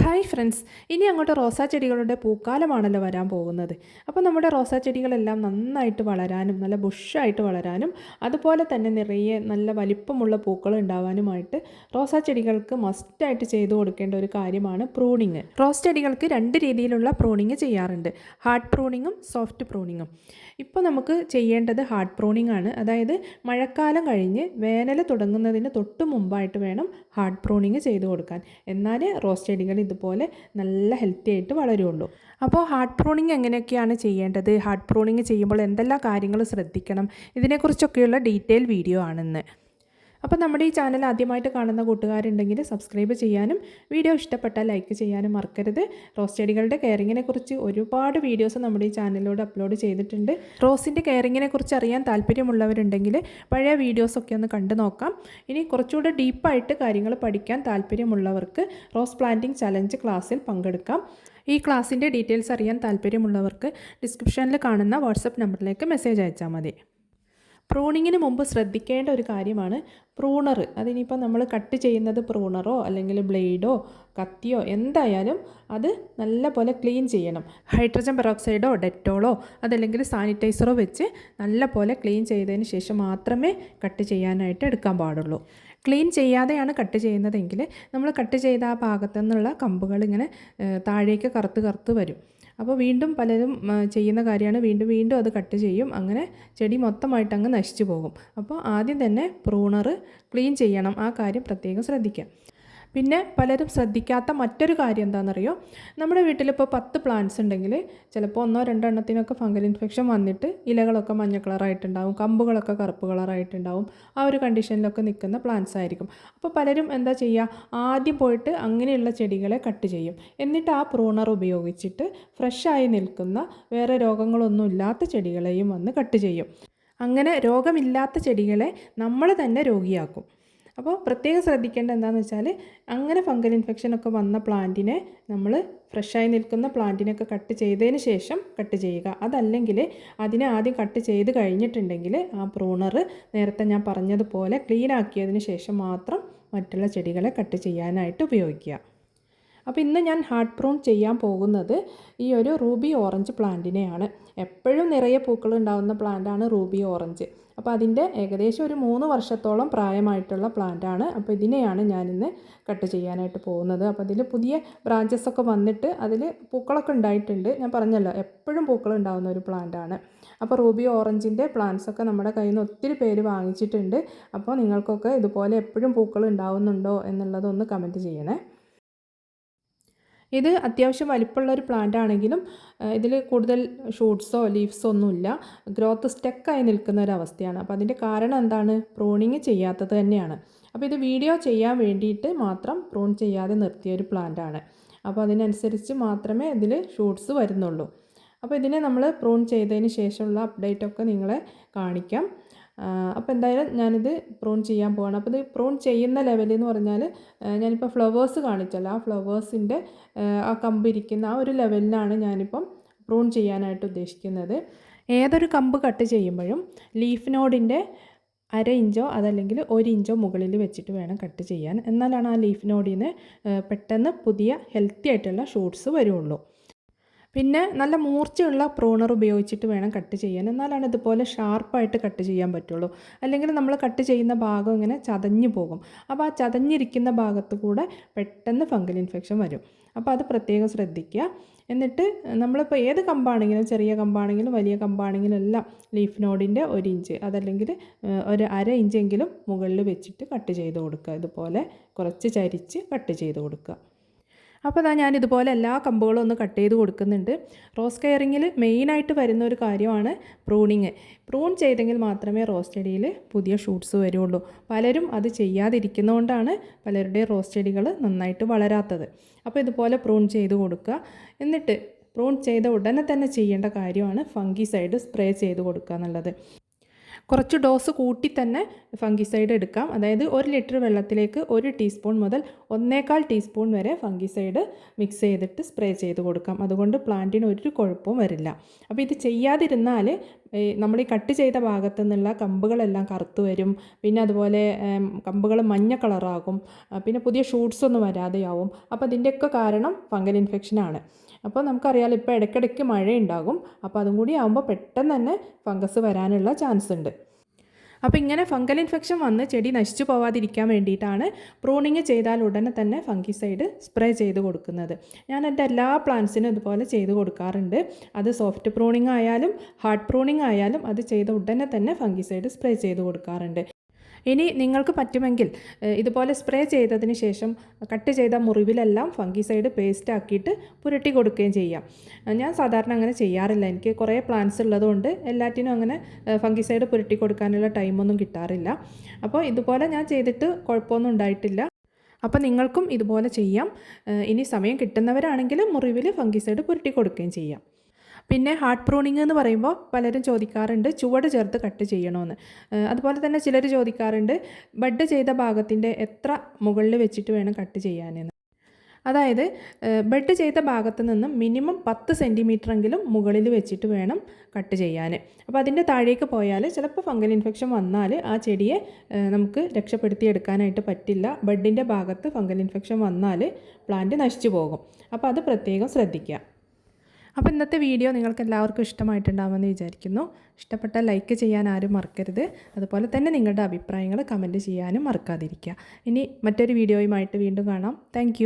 Hi friends, ഇനി അങ്ങോട്ട് റോസാ ചെടികളുടെ പൂക്കാലമാണല്ലോ വരാൻ പോകുന്നത്. അപ്പോൾ നമ്മുടെ റോസാ ചെടികളെല്ലാം നന്നായിട്ട് വളരാനും നല്ല ബുഷായിട്ട് വളരാനും അതുപോലെ തന്നെ നിറയെ നല്ല വലിപ്പമുള്ള പൂക്കൾ ഉണ്ടാവാനുമായിട്ട് റോസാ ചെടികൾക്ക് മസ്റ്റായിട്ട് ചെയ്തു കൊടുക്കേണ്ട ഒരു കാര്യമാണ് പ്രൂണിങ്. റോസ് ചെടികൾക്ക് രണ്ട് രീതിയിലുള്ള പ്രൂണിങ് ചെയ്യാറുണ്ട്, ഹാർഡ് പ്രൂണിങ്ങും സോഫ്റ്റ് പ്രൂണിങ്ങും. ഇപ്പോൾ നമുക്ക് ചെയ്യേണ്ടത് ഹാർഡ് പ്രൂണിങ് ആണ്. അതായത് മഴക്കാലം കഴിഞ്ഞ് വേനൽ തുടങ്ങുന്നതിന് തൊട്ട് മുമ്പായിട്ട് വേണം ഹാർഡ് പ്രൂണിങ് ചെയ്തു കൊടുക്കാൻ. എന്നാൽ റോസ് ചെടികൾ ഇതുപോലെ നല്ല ഹെൽത്തി ആയിട്ട് വളരുള്ളൂ. അപ്പോൾ ഹാർഡ് പ്രൂണിങ് എങ്ങനെയൊക്കെയാണ് ചെയ്യേണ്ടത്, ഹാർഡ് പ്രൂണിങ് ചെയ്യുമ്പോൾ എന്തെല്ലാം കാര്യങ്ങൾ ശ്രദ്ധിക്കണം, ഇതിനെക്കുറിച്ചൊക്കെയുള്ള ഡീറ്റെയിൽ വീഡിയോ ആണിന്ന്. അപ്പോൾ നമ്മുടെ ഈ ചാനൽ ആദ്യമായിട്ട് കാണുന്ന കൂട്ടുകാരുണ്ടെങ്കിൽ സബ്സ്ക്രൈബ് ചെയ്യാനും വീഡിയോ ഇഷ്ടപ്പെട്ടാൽ ലൈക്ക് ചെയ്യാനും മറക്കരുത്. റോസ് ചെടികളുടെ കെയറിങ്ങിനെ കുറിച്ച് ഒരുപാട് വീഡിയോസ് നമ്മുടെ ഈ ചാനലിലൂടെ അപ്ലോഡ് ചെയ്തിട്ടുണ്ട്. റോസിൻ്റെ കെയറിങ്ങിനെ കുറിച്ച് അറിയാൻ താല്പര്യമുള്ളവരുണ്ടെങ്കിൽ പഴയ വീഡിയോസൊക്കെ ഒന്ന് കണ്ടു നോക്കാം. ഇനി കുറച്ചുകൂടെ ഡീപ്പായിട്ട് കാര്യങ്ങൾ പഠിക്കാൻ താല്പര്യമുള്ളവർക്ക് റോസ് പ്ലാന്റിംഗ് ചലഞ്ച് ക്ലാസ്സിൽ പങ്കെടുക്കാം. ഈ ക്ലാസ്സിൻ്റെ ഡീറ്റെയിൽസ് അറിയാൻ താല്പര്യമുള്ളവർക്ക് ഡിസ്ക്രിപ്ഷനിൽ കാണുന്ന വാട്സപ്പ് നമ്പറിലേക്ക് മെസ്സേജ് അയച്ചാൽ മതി. പ്രൂണിങ്ങിന് മുമ്പ് ശ്രദ്ധിക്കേണ്ട ഒരു കാര്യമാണ് പ്രൂണർ. അതിനിപ്പോൾ നമ്മൾ കട്ട് ചെയ്യുന്നത് പ്രൂണറോ അല്ലെങ്കിൽ ബ്ലേഡോ കത്തിയോ എന്തായാലും അത് നല്ലപോലെ ക്ലീൻ ചെയ്യണം. ഹൈഡ്രജൻ പെറോക്സൈഡോ ഡെറ്റോളോ അതല്ലെങ്കിൽ സാനിറ്റൈസറോ വെച്ച് നല്ലപോലെ ക്ലീൻ ചെയ്തതിന് ശേഷം മാത്രമേ കട്ട് ചെയ്യാനായിട്ട് എടുക്കാൻ പാടുള്ളൂ. ക്ലീൻ ചെയ്യാതെയാണ് കട്ട് ചെയ്യുന്നതെങ്കിൽ നമ്മൾ കട്ട് ചെയ്ത ആ ഭാഗത്തു നിന്നുള്ള കമ്പുകൾ ഇങ്ങനെ താഴേക്ക് കറുത്ത് വരും. അപ്പോൾ വീണ്ടും പലരും ചെയ്യുന്ന കാര്യമാണ്, വീണ്ടും അത് കട്ട് ചെയ്യും. അങ്ങനെ ചെടി മൊത്തമായിട്ട് അങ്ങ് നശിച്ചു പോകും. അപ്പോൾ ആദ്യം തന്നെ പ്രൂണർ ക്ലീൻ ചെയ്യണം, ആ കാര്യം പ്രത്യേകം ശ്രദ്ധിക്കാം. പിന്നെ പലരും ശ്രദ്ധിക്കാത്ത മറ്റൊരു കാര്യം എന്താണെന്നറിയോ, നമ്മുടെ വീട്ടിലിപ്പോൾ 10 പ്ലാന്റ്സ് ഉണ്ടെങ്കിൽ ചിലപ്പോൾ 1-2 എണ്ണത്തിനൊക്കെ ഫംഗൽ ഇൻഫെക്ഷൻ വന്നിട്ട് ഇലകളൊക്കെ മഞ്ഞ കളറായിട്ടുണ്ടാവും, കമ്പുകളൊക്കെ കറുപ്പ് കളറായിട്ടുണ്ടാവും. ആ ഒരു കണ്ടീഷനിലൊക്കെ നിൽക്കുന്ന പ്ലാന്റ്സ് ആയിരിക്കും. അപ്പോൾ പലരും എന്താ ചെയ്യുക, ആദ്യം പോയിട്ട് അങ്ങനെയുള്ള ചെടികളെ കട്ട് ചെയ്യും. എന്നിട്ട് ആ പ്രൂണർ ഉപയോഗിച്ചിട്ട് ഫ്രഷായി നിൽക്കുന്ന വേറെ രോഗങ്ങളൊന്നും ഇല്ലാത്ത ചെടികളെയും വന്ന് കട്ട് ചെയ്യും. അങ്ങനെ രോഗമില്ലാത്ത ചെടികളെ നമ്മൾ തന്നെ രോഗിയാക്കും. അപ്പോൾ പ്രത്യേകം ശ്രദ്ധിക്കേണ്ട എന്താണെന്ന് വെച്ചാൽ, അങ്ങനെ ഫംഗൽ ഇൻഫെക്ഷനൊക്കെ വന്ന പ്ലാന്റിനെ നമ്മൾ ഫ്രഷായി നിൽക്കുന്ന പ്ലാന്റിനൊക്കെ കട്ട് ചെയ്തതിന് ശേഷം കട്ട് ചെയ്യുക. അതല്ലെങ്കിൽ അതിനെ ആദ്യം കട്ട് ചെയ്ത് കഴിഞ്ഞിട്ടുണ്ടെങ്കിൽ ആ പ്രൂണർ നേരത്തെ ഞാൻ പറഞ്ഞതുപോലെ ക്ലീൻ ആക്കിയതിന് ശേഷം മാത്രം മറ്റുള്ള ചെടികളെ കട്ട് ചെയ്യാനായിട്ട് ഉപയോഗിക്കുക. അപ്പോൾ ഇന്ന് ഞാൻ ഹാർഡ് പ്രൂൺ ചെയ്യാൻ പോകുന്നത് ഈ ഒരു റൂബി ഓറഞ്ച് പ്ലാന്റിനെയാണ്. എപ്പോഴും നിറയെ പൂക്കൾ ഉണ്ടാകുന്ന പ്ലാന്റാണ് റൂബി ഓറഞ്ച്. അപ്പോൾ അതിൻ്റെ ഏകദേശം ഒരു 3 വർഷത്തോളം പ്രായമായിട്ടുള്ള പ്ലാന്റാണ്. അപ്പോൾ ഇതിനെയാണ് ഞാനിന്ന് കട്ട് ചെയ്യാനായിട്ട് പോകുന്നത്. അപ്പോൾ അതിൽ പുതിയ ബ്രാഞ്ചസ് ഒക്കെ വന്നിട്ട് അതിൽ പൂക്കളൊക്കെ ഉണ്ടായിട്ടുണ്ട്. ഞാൻ പറഞ്ഞല്ലോ, എപ്പോഴും പൂക്കൾ ഉണ്ടാകുന്ന ഒരു പ്ലാന്റാണ്. അപ്പോൾ റൂബി ഓറഞ്ചിൻ്റെ പ്ലാന്റ്സൊക്കെ നമ്മുടെ കയ്യിൽ നിന്ന് ഒത്തിരി പേര് വാങ്ങിച്ചിട്ടുണ്ട്. അപ്പോൾ നിങ്ങൾക്കൊക്കെ ഇതുപോലെ എപ്പോഴും പൂക്കൾ ഉണ്ടാവുന്നുണ്ടോ എന്നുള്ളതൊന്ന് കമൻറ്റ് ചെയ്യണേ. ഇത് അത്യാവശ്യം വലിപ്പമുള്ള ഒരു പ്ലാന്റ് ആണെങ്കിലും ഇതിൽ കൂടുതൽ ഷൂട്ട്സോ ലീവ്സോ ഒന്നുമില്ല, ഗ്രോത്ത് സ്റ്റക്കായി നിൽക്കുന്ന ഒരവസ്ഥയാണ്. അപ്പോൾ അതിൻ്റെ കാരണം എന്താണ്, പ്രൂണിങ് ചെയ്യാത്തത് തന്നെയാണ്. അപ്പോൾ ഇത് വീഡിയോ ചെയ്യാൻ വേണ്ടിയിട്ട് മാത്രം പ്രൂൺ ചെയ്യാതെ നിർത്തിയ ഒരു പ്ലാന്റ് ആണ്. അപ്പോൾ അതിനനുസരിച്ച് മാത്രമേ ഇതിൽ ഷൂട്ട്സ് വരുന്നുള്ളൂ. അപ്പോൾ ഇതിനെ നമ്മൾ പ്രൂൺ ചെയ്തതിന് ശേഷമുള്ള അപ്ഡേറ്റൊക്കെ നിങ്ങളെ കാണിക്കാം. അപ്പോൾ എന്തായാലും ഞാനിത് പ്രൂൺ ചെയ്യാൻ പോവാണ്. അപ്പോൾ ഇത് പ്രൂൺ ചെയ്യുന്ന ലെവൽ എന്ന് പറഞ്ഞാൽ, ഞാനിപ്പോൾ ഫ്ലവേഴ്സ് കാണിച്ചല്ലോ, ആ ഫ്ലവേഴ്സിൻ്റെ ആ കമ്പിരിക്കുന്ന ആ ഒരു ലെവലിലാണ് ഞാനിപ്പം പ്രൂൺ ചെയ്യാനായിട്ട് ഉദ്ദേശിക്കുന്നത്. ഏതൊരു കമ്പ് കട്ട് ചെയ്യുമ്പോഴും ലീഫ് നോഡിൻ്റെ 1/2 ഇഞ്ചോ അതല്ലെങ്കിൽ 1 ഇഞ്ചോ മുകളിൽ വെച്ചിട്ട് വേണം കട്ട് ചെയ്യാൻ. എന്നാലാണ് ആ ലീഫ് നോഡിൽ നിന്ന് പെട്ടെന്ന് പുതിയ ഹെൽത്തി ആയിട്ടുള്ള ഷൂട്ട്സ് വരുള്ളൂ. പിന്നെ നല്ല മൂർച്ചയുള്ള പ്രൂണർ ഉപയോഗിച്ചിട്ട് വേണം കട്ട് ചെയ്യാൻ. എന്നാലാണ് ഇതുപോലെ ഷാർപ്പായിട്ട് കട്ട് ചെയ്യാൻ പറ്റുള്ളൂ. അല്ലെങ്കിൽ നമ്മൾ കട്ട് ചെയ്യുന്ന ഭാഗം ഇങ്ങനെ ചതഞ്ഞു പോകും. അപ്പോൾ ആ ചതഞ്ഞിരിക്കുന്ന ഭാഗത്ത് കൂടെ പെട്ടെന്ന് ഫംഗൽ ഇൻഫെക്ഷൻ വരും. അപ്പോൾ അത് പ്രത്യേകം ശ്രദ്ധിക്കുക. എന്നിട്ട് നമ്മളിപ്പോൾ ഏത് കമ്പാണെങ്കിലും, ചെറിയ കമ്പാണെങ്കിലും വലിയ കമ്പാണെങ്കിലും എല്ലാം ലീഫ് നോഡിൻ്റെ 1 ഇഞ്ച് അതല്ലെങ്കിൽ ഒരു 1/2 ഇഞ്ചെങ്കിലും മുകളിൽ വെച്ചിട്ട് കട്ട് ചെയ്ത് കൊടുക്കുക. ഇതുപോലെ കുറച്ച് ചരിച്ച് കട്ട് ചെയ്ത് കൊടുക്കുക. അപ്പോൾ ഞാൻ ഇതുപോലെ എല്ലാ കമ്പുകളും ഒന്ന് കട്ട് ചെയ്ത് കൊടുക്കുന്നുണ്ട്. റോസ് കെയറിങ്ങിൽ മെയിനായിട്ട് വരുന്ന ഒരു കാര്യമാണ് പ്രൂണിങ്. പ്രൂൺ ചെയ്തെങ്കിൽ മാത്രമേ റോസ് ചെടിയിൽ പുതിയ ഷൂട്ട്സ് വരുള്ളൂ. പലരും അത് ചെയ്യാതിരിക്കുന്നതുകൊണ്ടാണ് പലരുടെയും റോസ് ചെടികൾ നന്നായിട്ട് വളരാത്തത്. അപ്പോൾ ഇതുപോലെ പ്രൂൺ ചെയ്ത് കൊടുക്കുക. എന്നിട്ട് പ്രൂൺ ചെയ്ത ഉടനെ തന്നെ ചെയ്യേണ്ട കാര്യമാണ് ഫംഗിസൈഡ് സ്പ്രേ ചെയ്ത് കൊടുക്കുക എന്നുള്ളത്. കുറച്ച് ഡോസ് കൂട്ടി തന്നെ ഫംഗിസൈഡ് എടുക്കാം. അതായത് 1 ലിറ്റർ വെള്ളത്തിലേക്ക് 1 ടീസ്പൂൺ മുതൽ 1.25 ടീസ്പൂൺ വരെ ഫംഗിസൈഡ് മിക്സ് ചെയ്തിട്ട് സ്പ്രേ ചെയ്ത് കൊടുക്കാം. അതുകൊണ്ട് പ്ലാന്റിന് ഒരു കുഴപ്പവും വരില്ല. അപ്പോൾ ഇത് ചെയ്യാതിരുന്നാൽ നമ്മൾ ഈ കട്ട് ചെയ്ത ഭാഗത്തു നിന്നുള്ള കമ്പുകളെല്ലാം കറുത്ത് വരും. പിന്നെ അതുപോലെ കമ്പുകൾ മഞ്ഞ കളറാകും. പിന്നെ പുതിയ ഷൂട്ട്സ് ഒന്നും വരാതെയാവും. അപ്പോൾ അതിൻ്റെയൊക്കെ കാരണം ഫംഗൽ ഇൻഫെക്ഷനാണ്. അപ്പോൾ നമുക്കറിയാലോ ഇപ്പോൾ ഇടയ്ക്കിടയ്ക്ക് മഴയുണ്ടാകും. അപ്പോൾ അതും കൂടി ആകുമ്പോൾ പെട്ടെന്ന് തന്നെ ഫംഗസ് വരാനുള്ള ചാൻസ് ഉണ്ട്. അപ്പോൾ ഇങ്ങനെ ഫംഗൽ ഇൻഫെക്ഷൻ വന്ന് ചെടി നശിച്ചു പോവാതിരിക്കാൻ വേണ്ടിയിട്ടാണ് പ്രൂണിങ് ചെയ്താൽ ഉടനെ തന്നെ ഫംഗിസൈഡ് സ്പ്രേ ചെയ്ത് കൊടുക്കുന്നത്. ഞാൻ എൻ്റെ എല്ലാ പ്ലാന്റ്സിനും ഇതുപോലെ ചെയ്ത് കൊടുക്കാറുണ്ട്. അത് സോഫ്റ്റ് പ്രൂണിങ് ആയാലും ഹാർഡ് പ്രൂണിങ് ആയാലും അത് ചെയ്ത ഉടനെ തന്നെ ഫംഗിസൈഡ് സ്പ്രേ ചെയ്ത് കൊടുക്കാറുണ്ട്. ഇനി നിങ്ങൾക്ക് പറ്റുമെങ്കിൽ ഇതുപോലെ സ്പ്രേ ചെയ്തതിന് ശേഷം കട്ട് ചെയ്ത മുറിവിലെല്ലാം ഫംഗിസൈഡ് പേസ്റ്റ് ആക്കിയിട്ട് പുരട്ടി കൊടുക്കുകയും ചെയ്യാം. ഞാൻ സാധാരണ അങ്ങനെ ചെയ്യാറില്ല. എനിക്ക് കുറേ പ്ലാന്റ്സ് ഉള്ളതുകൊണ്ട് എല്ലാറ്റിനും അങ്ങനെ ഫംഗിസൈഡ് പുരട്ടി കൊടുക്കാനുള്ള ടൈമൊന്നും കിട്ടാറില്ല. അപ്പോൾ ഇതുപോലെ ഞാൻ ചെയ്തിട്ട് കുഴപ്പമൊന്നും ഉണ്ടായിട്ടില്ല. അപ്പോൾ നിങ്ങൾക്കും ഇതുപോലെ ചെയ്യാം. ഇനി സമയം കിട്ടുന്നവരാണെങ്കിൽ മുറിവിൽ ഫംഗിസൈഡ് പുരട്ടി കൊടുക്കുകയും ചെയ്യാം. പിന്നെ ഹാർഡ് പ്രൂണിങ് എന്ന് പറയുമ്പോൾ പലരും ചോദിക്കാറുണ്ട് ചുവട് ചേർത്ത് കട്ട് ചെയ്യണമെന്ന്. അതുപോലെ തന്നെ ചിലർ ചോദിക്കാറുണ്ട് ബഡ് ചെയ്ത ഭാഗത്തിൻ്റെ എത്ര മുകളിൽ വെച്ചിട്ട് വേണം കട്ട് ചെയ്യാനെന്ന്. അതായത് ബഡ് ചെയ്ത ഭാഗത്ത് നിന്നും മിനിമം 10 സെൻറ്റിമീറ്ററെങ്കിലും മുകളിൽ വെച്ചിട്ട് വേണം കട്ട് ചെയ്യാൻ. അപ്പോൾ അതിൻ്റെ താഴേക്ക് പോയാൽ ചിലപ്പോൾ ഫംഗൽ ഇൻഫെക്ഷൻ വന്നാൽ ആ ചെടിയെ നമുക്ക് രക്ഷപ്പെടുത്തിയെടുക്കാനായിട്ട് പറ്റില്ല. ബഡിൻ്റെ ഭാഗത്ത് ഫംഗൽ ഇൻഫെക്ഷൻ വന്നാൽ പ്ലാന്റ് നശിച്ചു പോകും. അപ്പോൾ അത് പ്രത്യേകം ശ്രദ്ധിക്കുക. അപ്പോൾ ഇന്നത്തെ വീഡിയോ നിങ്ങൾക്ക് എല്ലാവർക്കും ഇഷ്ടമായിട്ടുണ്ടാകുമെന്ന് വിചാരിക്കുന്നു. ഇഷ്ടപ്പെട്ടാൽ ലൈക്ക് ചെയ്യാൻ ആരും മറക്കരുത്. അതുപോലെ തന്നെ നിങ്ങളുടെ അഭിപ്രായങ്ങൾ കമൻറ്റ് ചെയ്യാനും മറക്കാതിരിക്കുക. ഇനി മറ്റൊരു വീഡിയോയുമായിട്ട് വീണ്ടും കാണാം. താങ്ക്